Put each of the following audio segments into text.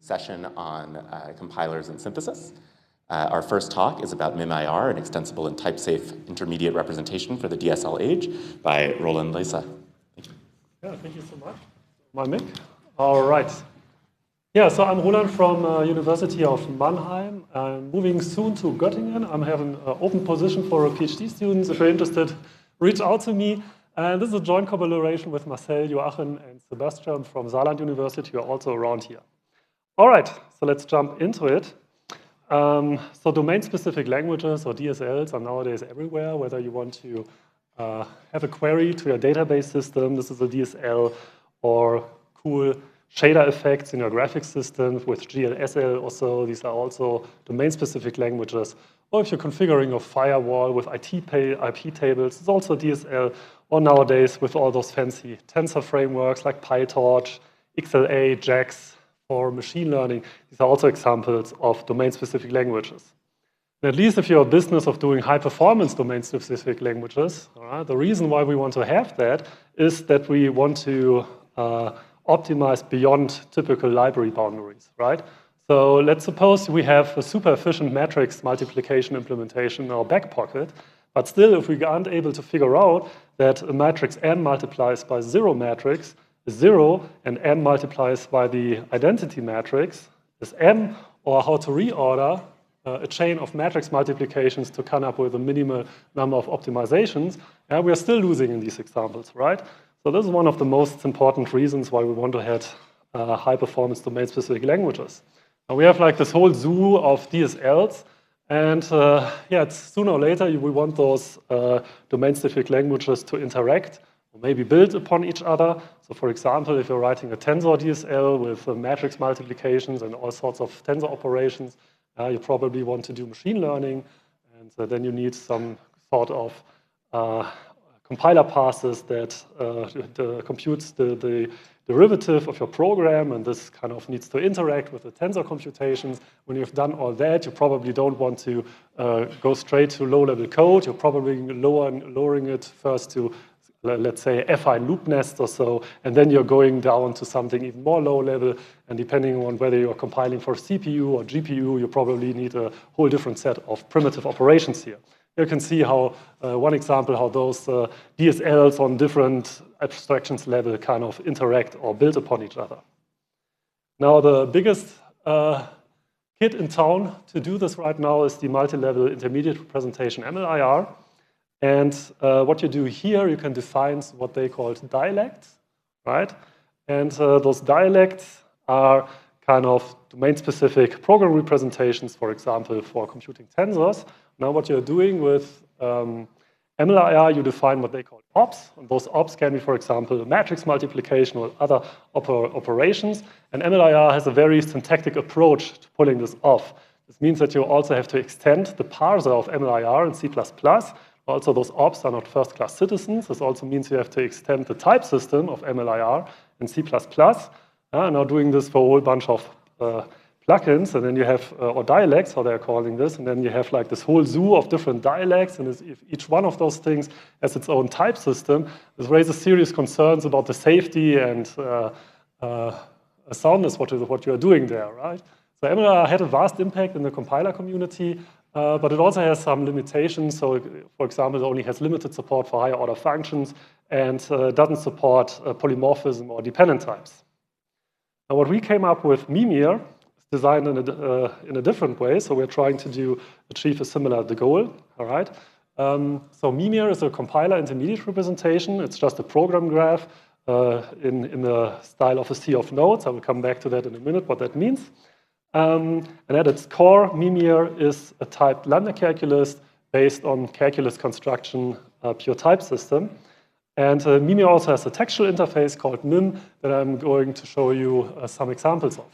session on compilers and synthesis. Our first talk is about MimIR, an extensible and type-safe intermediate representation for the DSL age by Roland Leißa. Thank you. Yeah, thank you so much. My mic? All right. Yeah, so I'm Roland from University of Mannheim. I'm moving soon to Göttingen. I'm having an open position for PhD students. If you're interested, reach out to me. And this is a joint collaboration with Marcel, Joachim, and Sebastian from Saarland University, who are also around here. All right, so let's jump into it. So domain-specific languages, or DSLs, are nowadays everywhere, whether you want to have a query to your database system, this is a DSL, or cool shader effects in your graphics system with DSL or so, these are also domain-specific languages. Or if you're configuring your firewall with IP tables, it's also DSL, or nowadays with all those fancy tensor frameworks like PyTorch, XLA, JAX, for machine learning, these are also examples of domain-specific languages. And at least if you're a business of doing high-performance domain-specific languages, the reason why we want to have that is that we want to optimize beyond typical library boundaries, right? So let's suppose we have a super efficient matrix multiplication implementation in our back pocket, but still if we aren't able to figure out that a matrix n multiplies by 0 matrix is 0 and n multiplies by the identity matrix is m, or how to reorder a chain of matrix multiplications to come up with a minimal number of optimizations, we are still losing in these examples, right? So this is one of the most important reasons why we want to have high-performance domain-specific languages. Now we have like this whole zoo of DSLs, and yeah, sooner or later we want those domain-specific languages to interact or maybe build upon each other. So for example, if you're writing a tensor DSL with matrix multiplications and all sorts of tensor operations, you probably want to do machine learning, and then you need some sort of compiler passes that computes the derivative of your program, and this kind of needs to interact with the tensor computations. When you've done all that, you probably don't want to go straight to low-level code. You're probably lowering it first to, let's say, affine loop nest or so, and then you're going down to something even more low-level, and depending on whether you're compiling for CPU or GPU, you probably need a whole different set of primitive operations here. You can see how, one example, how those DSLs on different abstractions level kind of interact or build upon each other. Now, the biggest kit in town to do this right now is the multi-level intermediate representation, MimIR. And what you do here, you can define what they call dialects, right? And those dialects are kind of domain-specific program representations, for example, for computing tensors. Now what you're doing with MimIR, you define what they call ops. And those ops can be, for example, matrix multiplication or other operations. And MimIR has a very syntactic approach to pulling this off. This means that you also have to extend the parser of MimIR in C++. Also, those ops are not first-class citizens. This also means you have to extend the type system of MimIR in C++. Now doing this for a whole bunch of plugins, and then you have, or dialects, how they're calling this, and then you have like this whole zoo of different dialects, and if each one of those things has its own type system, this raises serious concerns about the safety and soundness what you are doing there, right? So MimIR had a vast impact in the compiler community, but it also has some limitations. So, for example, it only has limited support for higher order functions and doesn't support polymorphism or dependent types. Now, what we came up with MimIR is designed in a different way. So we're trying to achieve a similar goal. All right. So MimIR is a compiler intermediate representation. It's just a program graph in the style of a sea of nodes. I will come back to that in a minute, what that means. And at its core, MimIR is a typed lambda calculus based on calculus construction pure type system. And MimIR also has a textual interface called Mim that I'm going to show you some examples of.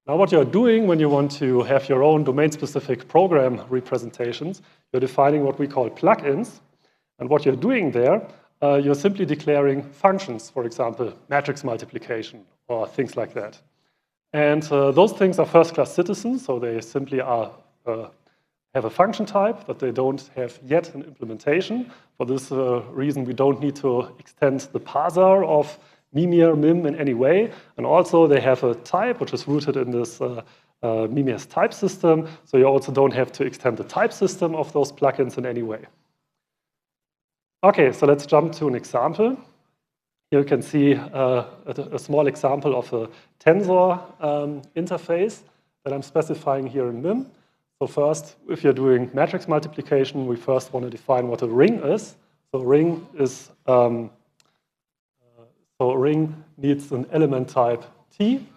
Now, what you're doing when you want to have your own domain-specific program representations, you're defining what we call plugins. And what you're doing there, you're simply declaring functions, for example, matrix multiplication or things like that. And those things are first-class citizens, so they simply have a function type, but they don't have yet an implementation. For this reason, we don't need to extend the parser of MimIR, Mim in any way. And also they have a type which is rooted in this MimIR's type system. So you also don't have to extend the type system of those plugins in any way. Okay, so let's jump to an example. Here you can see a small example of a tensor interface that I'm specifying here in Mim. So first, if you're doing matrix multiplication, we first want to define what a ring is. So ring is a ring needs an element type T,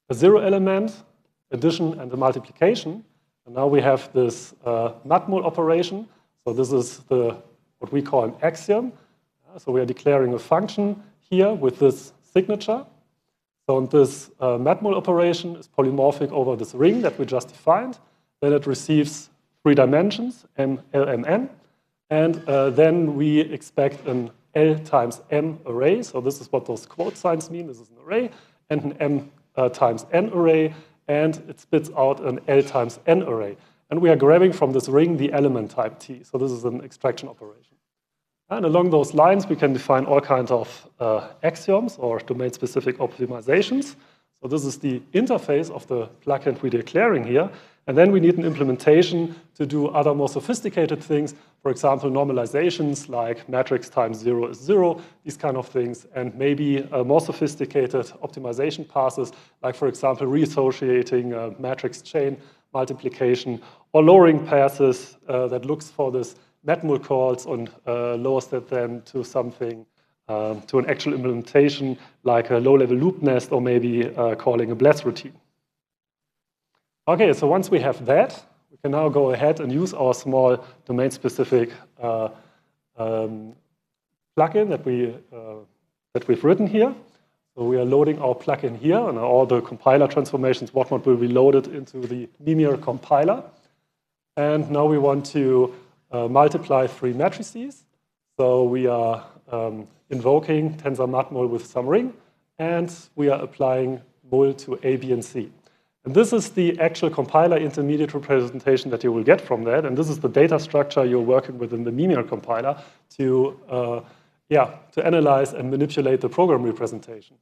a 0 element, addition, and a multiplication. And now we have this matmul operation. So this is what we call an axiom. So we are declaring a function here with this signature. So this matmul operation is polymorphic over this ring that we just defined. Then it receives 3 dimensions, M, L, M, N. And then we expect an L times M array. So this is what those quote signs mean. This is an array. And an M times N array. And it spits out an L times N array. And we are grabbing from this ring the element type T. So this is an extraction operation. And along those lines, we can define all kinds of axioms or domain-specific optimizations. So this is the interface of the plugin we're declaring here. And then we need an implementation to do other more sophisticated things. For example, normalizations like matrix times 0 is 0, these kind of things. And maybe more sophisticated optimization passes, like, for example, reassociating matrix chain multiplication or lowering passes that looks for this matmul calls and lowers that then to something, to an actual implementation like a low-level loop nest or maybe calling a bless routine. Okay, so once we have that, we can now go ahead and use our small domain-specific plugin that we've written here. So we are loading our plugin here, and all the compiler transformations, whatnot, will be loaded into the MimIR compiler. And now we want to multiply 3 matrices. So we are invoking tensor matmul with some ring, and we are applying mul to A, B, and C. And this is the actual compiler intermediate representation that you will get from that. And this is the data structure you're working with in the MimIR compiler to analyze and manipulate the program representation.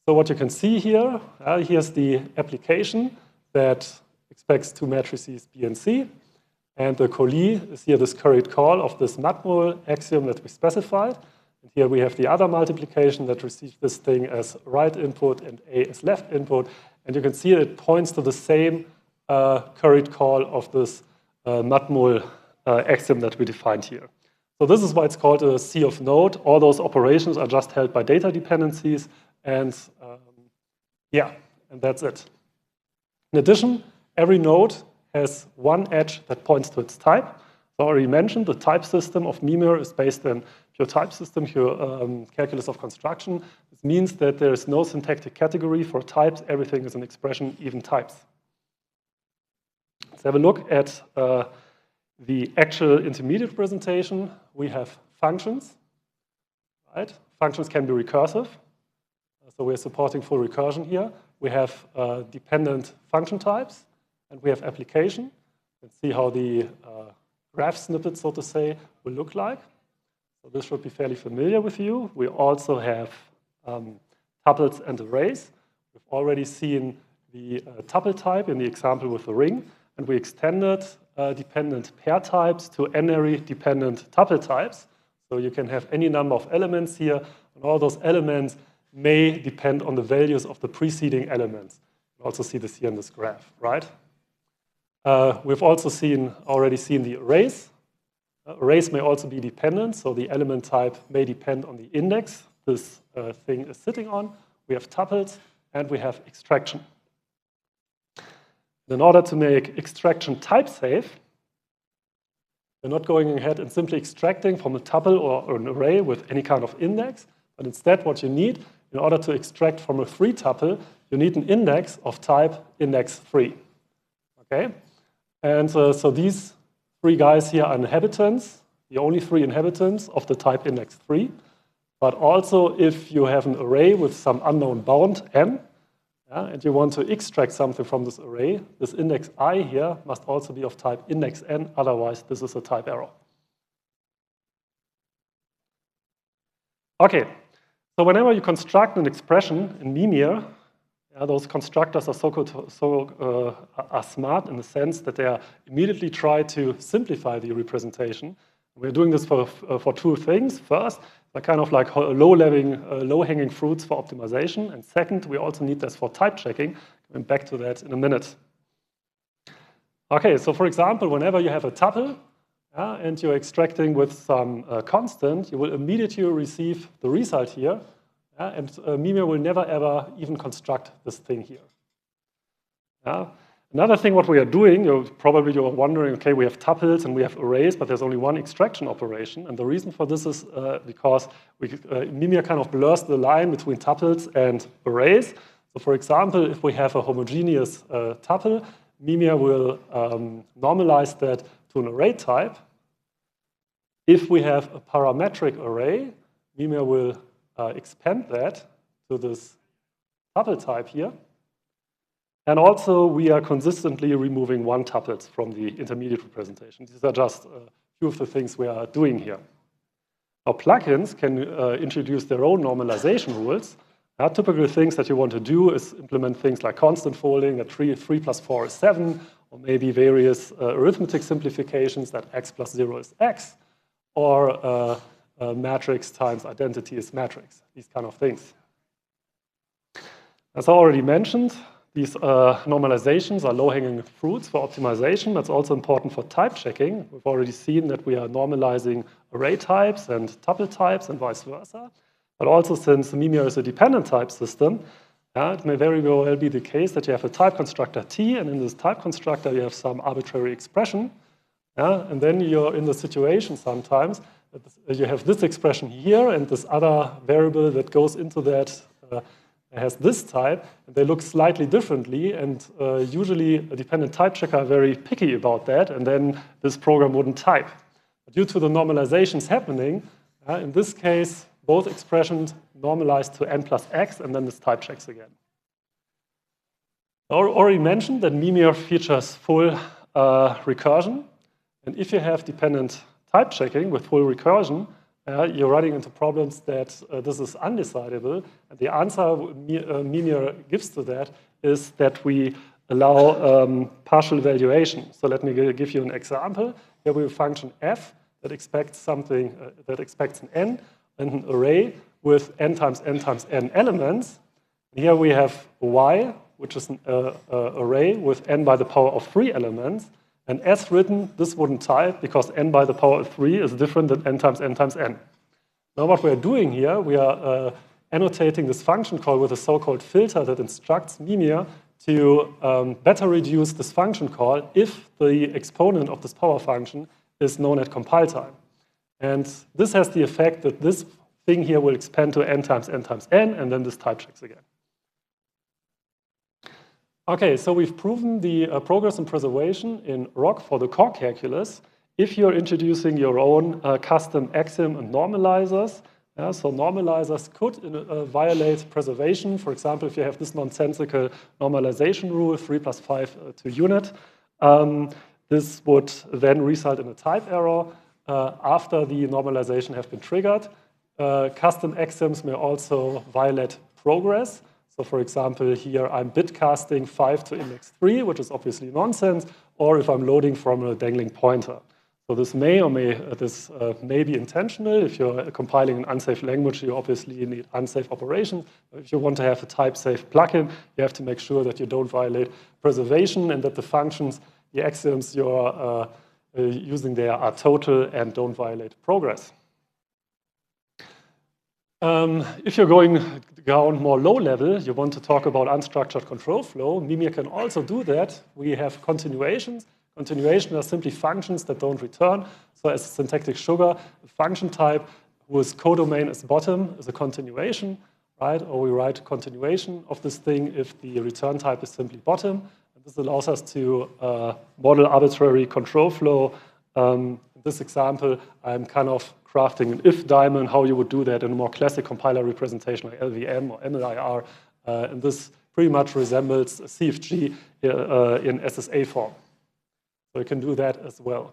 So what you can see here, here's the application that expects 2 matrices B and C. And the callee is here this curried call of this matmul axiom that we specified. And here we have the other multiplication that receives this thing as right input and A as left input. And you can see it points to the same curried call of this matmul axiom that we defined here. So this is why it's called a C of node. All those operations are just held by data dependencies. And and that's it. In addition, every node has one edge that points to its type. So I already mentioned the type system of MimIR is based on pure type system, pure calculus of construction. This means that there is no syntactic category for types. Everything is an expression, even types. Let's have a look at the actual intermediate representation. We have functions, right? Functions can be recursive. So we're supporting full recursion here. We have dependent function types, and we have application. Let's see how the graph snippet, so to say, will look like. So this should be fairly familiar with you. We also have tuples and arrays. We've already seen the tuple type in the example with the ring, and we extended dependent pair types to n-ary dependent tuple types. So you can have any number of elements here, and all those elements may depend on the values of the preceding elements. You also see this here in this graph, right? We've also already seen the arrays. Arrays may also be dependent, so the element type may depend on the index this thing is sitting on. We have tuples, and we have extraction. In order to make extraction type safe, we're not going ahead and simply extracting from a tuple or an array with any kind of index, but instead what you need, in order to extract from a 3 tuple, you need an index of type index 3. Okay? And so these 3 guys here are inhabitants, the only 3 inhabitants of the type index 3. But also if you have an array with some unknown bound n, and you want to extract something from this array, this index I here must also be of type index n, otherwise this is a type error. Okay, So whenever you construct an expression in MimIR, those constructors are are smart in the sense that they immediately try to simplify the representation. We're doing this for two things. First, they're kind of like low-hanging fruits for optimization. And second, we also need this for type checking. Coming back to that in a minute. Okay, so for example, whenever you have a tuple and you're extracting with some constant, you will immediately receive the result here. And MimIR will never, ever even construct this thing here. Another thing what we are doing, you're wondering, okay, we have tuples and we have arrays, but there's only one extraction operation. And the reason for this is because MimIR kind of blurs the line between tuples and arrays. So for example, if we have a homogeneous tuple, MimIR will normalize that to an array type. If we have a parametric array, MimIR will expand that to this tuple type here. And also, we are consistently removing one tuplet from the intermediate representation. These are just a few of the things we are doing here. Now, plugins can introduce their own normalization rules. Typical things that you want to do is implement things like constant folding, that 3 plus 4 is 7, or maybe various arithmetic simplifications that x plus 0 is x, or matrix times identity is matrix, these kind of things. As I already mentioned, these normalizations are low-hanging fruits for optimization. That's also important for type checking. We've already seen that we are normalizing array types and tuple types and vice versa. But also, since MimIR is a dependent type system, it may very well be the case that you have a type constructor T, and in this type constructor you have some arbitrary expression. And then you're in the situation sometimes that you have this expression here and this other variable that goes into that has this type, and they look slightly differently, and usually a dependent type checker are very picky about that, and then this program wouldn't type. But due to the normalizations happening, in this case, both expressions normalize to n plus x, and then this type checks again. I already mentioned that MimIR features full recursion, and if you have dependent type checking with full recursion, you're running into problems that this is undecidable. And the answer MimIR gives to that is that we allow partial evaluation. So let me give you an example. Here we have a function f that expects something that expects an n and an array with n times n elements. Here we have y, which is an array with n by the power of 3 elements. And as written, this wouldn't type because n by the power of 3 is different than n times n times n. Now what we're doing here, we are annotating this function call with a so-called filter that instructs MimIR to better reduce this function call if the exponent of this power function is known at compile time. And this has the effect that this thing here will expand to n times n, and then this type checks again. Okay, so we've proven the progress and preservation in ROC for the core calculus. If you're introducing your own custom axiom and normalizers, so normalizers could violate preservation. For example, if you have this nonsensical normalization rule, 3 plus 5 to unit, this would then result in a type error after the normalization has been triggered. Custom axioms may also violate progress. So for example, here I'm bit casting 5 to index 3, which is obviously nonsense, or if I'm loading from a dangling pointer. So this may be intentional. If you're compiling an unsafe language, you obviously need unsafe operations. If you want to have a type-safe plugin, you have to make sure that you don't violate preservation and that the functions, the axioms you're using there are total and don't violate progress. If you're going down more low level, you want to talk about unstructured control flow, MimIR can also do that. We have continuations. Continuation are simply functions that don't return. So as syntactic sugar, a function type whose codomain is bottom is a continuation, right? Or we write continuation of this thing if the return type is simply bottom. And this allows us to model arbitrary control flow. In this example, I'm kind of crafting an if diamond, how you would do that in a more classic compiler representation like LVM or MimIR. And this pretty much resembles CFG in SSA form. So you can do that as well.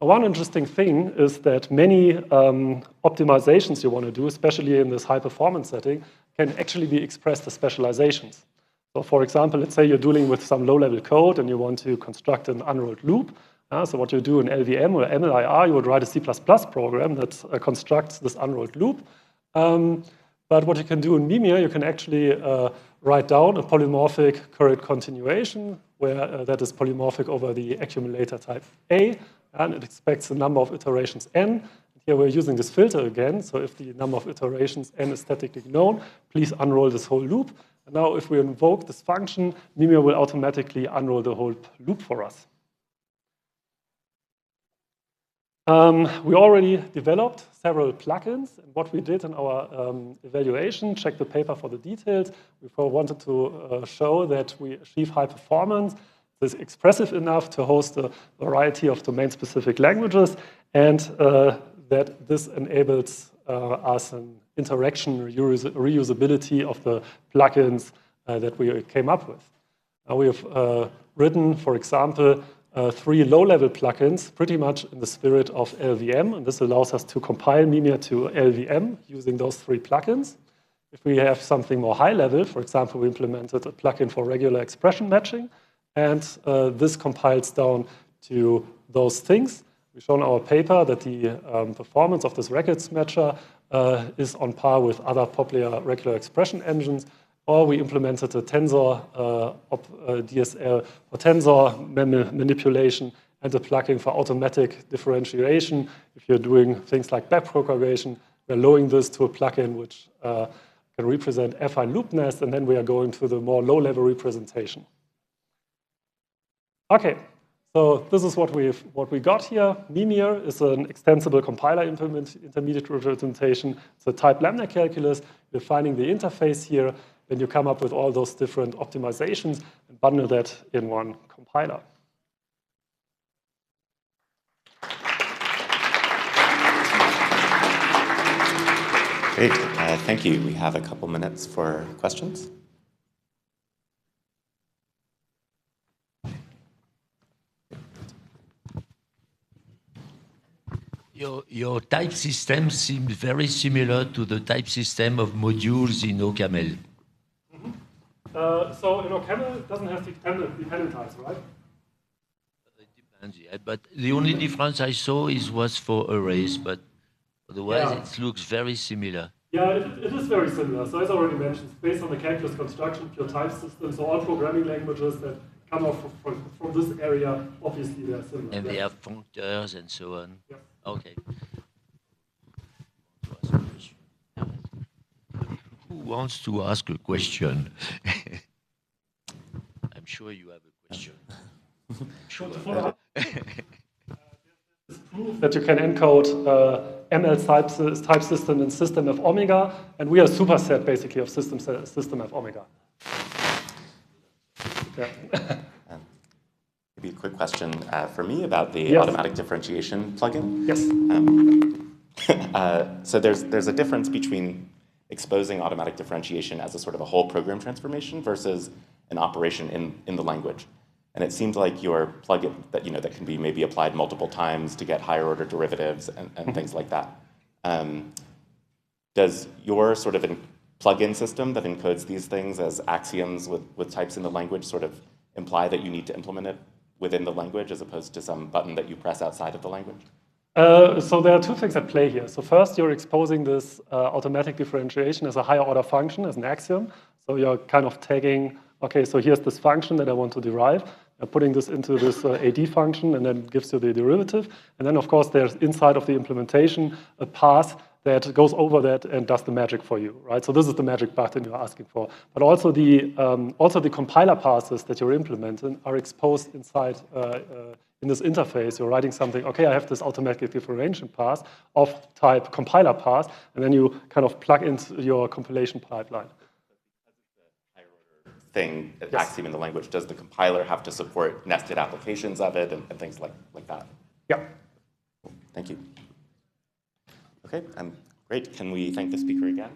One interesting thing is that many optimizations you want to do, especially in this high-performance setting, can actually be expressed as specializations. So for example, let's say you're dealing with some low-level code and you want to construct an unrolled loop. So what you do in LVM or MimIR, you would write a C++ program that constructs this unrolled loop. But what you can do in MimIR, you can actually write down a polymorphic current continuation, where that is polymorphic over the accumulator type A, and it expects a number of iterations n. Here we're using this filter again, so if the number of iterations n is statically known, please unroll this whole loop. And now if we invoke this function, MimIR will automatically unroll the whole loop for us. We already developed several plugins, and what we did in our evaluation, check the paper for the details, we wanted to show that we achieve high performance, is expressive enough to host a variety of domain-specific languages, and that this enables us an interaction reusability of the plugins that we came up with. We have written, for example, 3 low-level plugins, pretty much in the spirit of LVM, and this allows us to compile MimIR to LVM using those 3 plugins. If we have something more high-level, for example, we implemented a plugin for regular expression matching, and this compiles down to those things. We show in our paper that the performance of this records matcher is on par with other popular regular expression engines, or we implemented a tensor DSL for tensor manipulation and a plugin for automatic differentiation. If you're doing things like back propagation, we're loading this to a plugin which can represent affine loop nest, and then we are going to the more low-level representation. Okay, so this is what we got here. MimIR is an extensible compiler intermediate representation. It's a type lambda calculus, defining the interface here. Then you come up with all those different optimizations and bundle that in one compiler. Great, thank you. We have a couple minutes for questions. Your type system seems very similar to the type system of modules in OCaml. So in OCaml, it doesn't have dependent types, right? It depends, yeah. But the only difference I saw was for arrays, but otherwise it looks very similar. Yeah, it is very similar. So as I already mentioned, it's based on the calculus construction, pure type system. So all programming languages that come out from this area, obviously they are similar. And they have functors and so on. Yeah. Okay. Who wants to ask a question? I'm sure you have a question. Sure. This proof that you can encode ML type system in system of omega, and we are a superset basically of system of omega. Yeah. Maybe a quick question for me about the automatic differentiation plugin. Yes. So there's a difference between exposing automatic differentiation as a sort of a whole program transformation versus an operation in the language. And it seems like your plugin that can be maybe applied multiple times to get higher order derivatives and things like that. Does your sort of plugin system that encodes these things as axioms with types in the language sort of imply that you need to implement it within the language as opposed to some button that you press outside of the language? So there are 2 things at play here. So first, you're exposing this automatic differentiation as a higher order function, as an axiom. So you're kind of tagging, okay, so here's this function that I want to derive. I'm putting this into this AD function, and then it gives you the derivative. And then, of course, there's inside of the implementation a path that goes over that and does the magic for you, right? So this is the magic button you're asking for. But also the compiler passes that you're implementing are exposed inside in this interface. You're writing something, okay, I have this automatic differentiation path of type compiler path, and then you kind of plug into your compilation pipeline. Thing, axiom in the language, does the compiler have to support nested applications of it and things like that? Yeah. Thank you. Okay, great. Can we thank the speaker again?